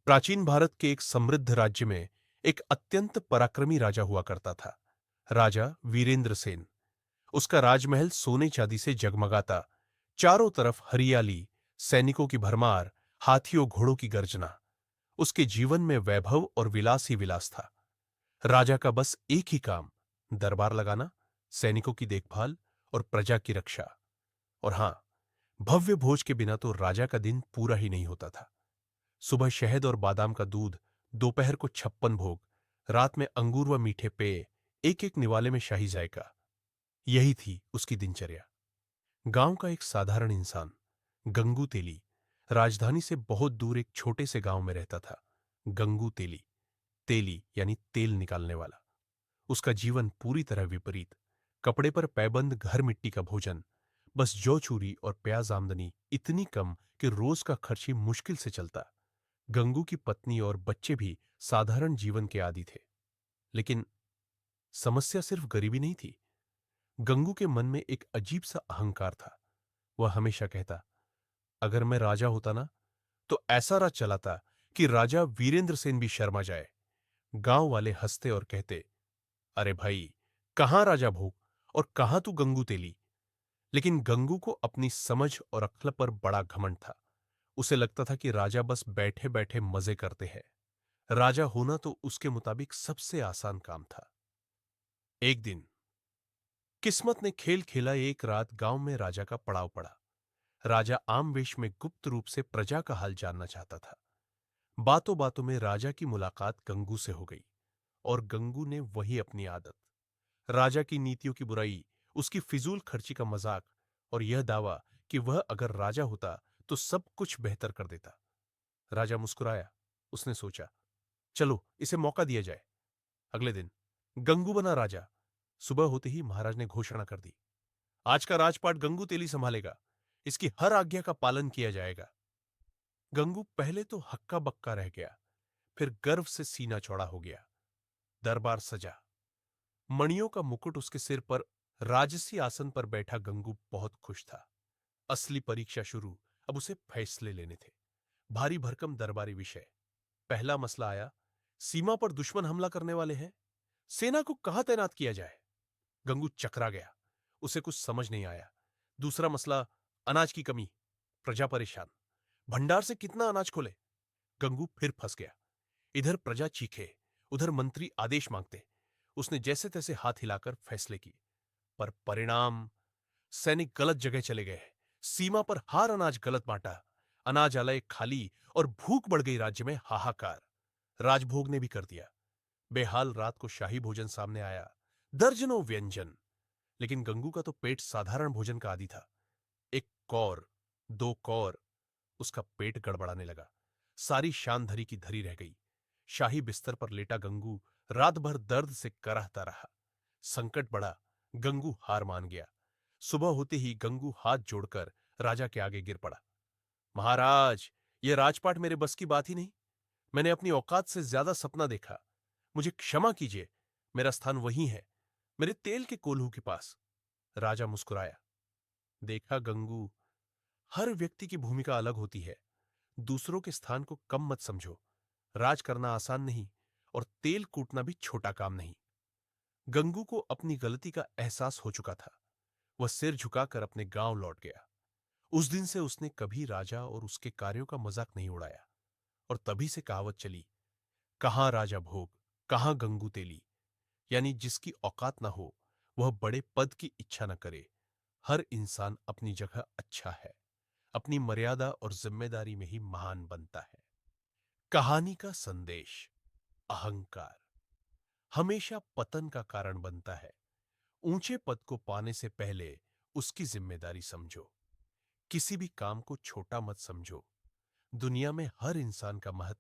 प्राचीन भारत के एक समृद्ध राज्य में एक अत्यंत पराक्रमी राजा हुआ करता था। राजा वीरेंद्र सेन। उसका राजमहल सोने चांदी से जगमगाता। चारों तरफ हरियाली, सैनिकों की भरमार, हाथियों घोड़ों की गर्जना। उसके जीवन में वैभव और विलास ही विलास था। राजा का बस एक ही काम, दरबार लगाना, सैनिकों की देखभाल और प्रजा की रक्षा। और हां, भव्य भोज के बिना तो राजा का दिन पूरा ही नहीं होता था। सुबह शहद और बादाम का दूध, दोपहर को 56 भोग, रात में अंगूर व मीठे पेय, एक एक निवाले में शाही जायका। यही थी उसकी दिनचर्या। गांव का एक साधारण इंसान, गंगू तेली, राजधानी से बहुत दूर एक छोटे से गांव में रहता था। गंगू तेली, तेली यानी तेल निकालने वाला। उसका जीवन पूरी तरह विपरीत। कपड़े पर पैबंद, घर मिट्टी का भोजन, बस जौ चूरी और प्याज, आमदनी इतनी कम कि रोज का खर्च ही मुश्किल से चलता। गंगू की पत्नी और बच्चे भी साधारण जीवन के आदी थे। लेकिन समस्या सिर्फ गरीबी नहीं थी। गंगू के मन में एक अजीब सा अहंकार था। वह हमेशा कहता, अगर मैं राजा होता ना, तो ऐसा राज चलाता कि राजा वीरेंद्र सेन भी शर्मा जाए। गांव वाले हंसते और कहते, अरे भाई, कहां राजा भोग और कहां तू गंगू तेली। लेकिन गंगू को अपनी समझ और अक्ल पर बड़ा घमंड था। उसे लगता था कि राजा बस बैठे बैठे मजे करते हैं। राजा होना तो उसके मुताबिक सबसे आसान काम था। एक दिन किस्मत ने खेल खेला। एक रात गांव में राजा का पड़ाव पड़ा। राजा आम वेश में गुप्त रूप से प्रजा का हाल जानना चाहता था। बातों बातों में राजा की मुलाकात गंगू से हो गई। और गंगू ने वही अपनी आदत, राजा की नीतियों की बुराई, उसकी फिजूल खर्ची का मजाक और यह दावा कि वह अगर राजा होता तो सब कुछ बेहतर कर देता। राजा मुस्कुराया। उसने सोचा, चलो इसे मौका दिया जाए। अगले दिन गंगू बना राजा। सुबह होते ही महाराज ने घोषणा कर दी, आज का राजपाट गंगू तेली संभालेगा। इसकी हर आज्ञा का पालन किया जाएगा। गंगू पहले तो हक्का बक्का रह गया, फिर गर्व से सीना चौड़ा हो गया। दरबार सजा, मणियों का मुकुट उसके सिर पर। राजसी आसन पर बैठा गंगू बहुत खुश था। असली परीक्षा शुरू। अब उसे फैसले लेने थे। भारी भरकम दरबारी विषय। पहला मसला आया, सीमा पर दुश्मन हमला करने वाले हैं, सेना को कहां तैनात किया जाए। गंगू चकरा गया। उसे कुछ समझ नहीं आया। दूसरा मसला, अनाज की कमी, प्रजा परेशान, भंडार से कितना अनाज खोले। गंगू फिर फंस गया। इधर प्रजा चीखे, उधर मंत्री आदेश मांगते। उसने जैसे तैसे हाथ हिलाकर फैसले किए, पर परिणाम, सैनिक गलत जगह चले गए। सीमा पर हार अनाज गलत बांटा। अनाजालय खाली और भूख बढ़ गई। राज्य में हाहाकार। राजभोग ने भी कर दिया। बेहाल रात को शाही भोजन सामने आया, दर्जनों व्यंजन। लेकिन गंगू का तो पेट साधारण भोजन का आदी था। एक कौर, दो कौर, उसका पेट गड़बड़ाने लगा। सारी शान धरी की धरी रह गई। शाही बिस्तर पर लेटा गंगू रात भर दर्द से कराहता रहा। संकट बढ़ा। गंगू हार मान गया। सुबह होते ही गंगू हाथ जोड़कर राजा के आगे गिर पड़ा। महाराज, यह राजपाट मेरे बस की बात ही नहीं। मैंने अपनी औकात से ज्यादा सपना देखा। मुझे क्षमा कीजिए। मेरा स्थान वही है, मेरे तेल के कोल्हू के पास। राजा मुस्कुराया। देखा गंगू, हर व्यक्ति की भूमिका अलग होती है। दूसरों के स्थान को कम मत समझो। राज करना आसान नहीं, और तेल कूटना भी छोटा काम नहीं। गंगू को अपनी गलती का एहसास हो चुका था। वह सिर झुकाकर अपने गांव लौट गया। उस दिन से उसने कभी राजा और उसके कार्यों का मजाक नहीं उड़ाया। और तभी से कहावत चली, कहां राजा भोग, कहां गंगू तेली। यानी जिसकी औकात ना हो, वह बड़े पद की इच्छा न करे। हर इंसान अपनी जगह अच्छा है, अपनी मर्यादा और जिम्मेदारी में ही महान बनता है। कहानी का संदेश, अहंकार हमेशा पतन का कारण बनता है। ऊंचे पद को पाने से पहले उसकी जिम्मेदारी समझो। किसी भी काम को छोटा मत समझो। दुनिया में हर इंसान का महत्व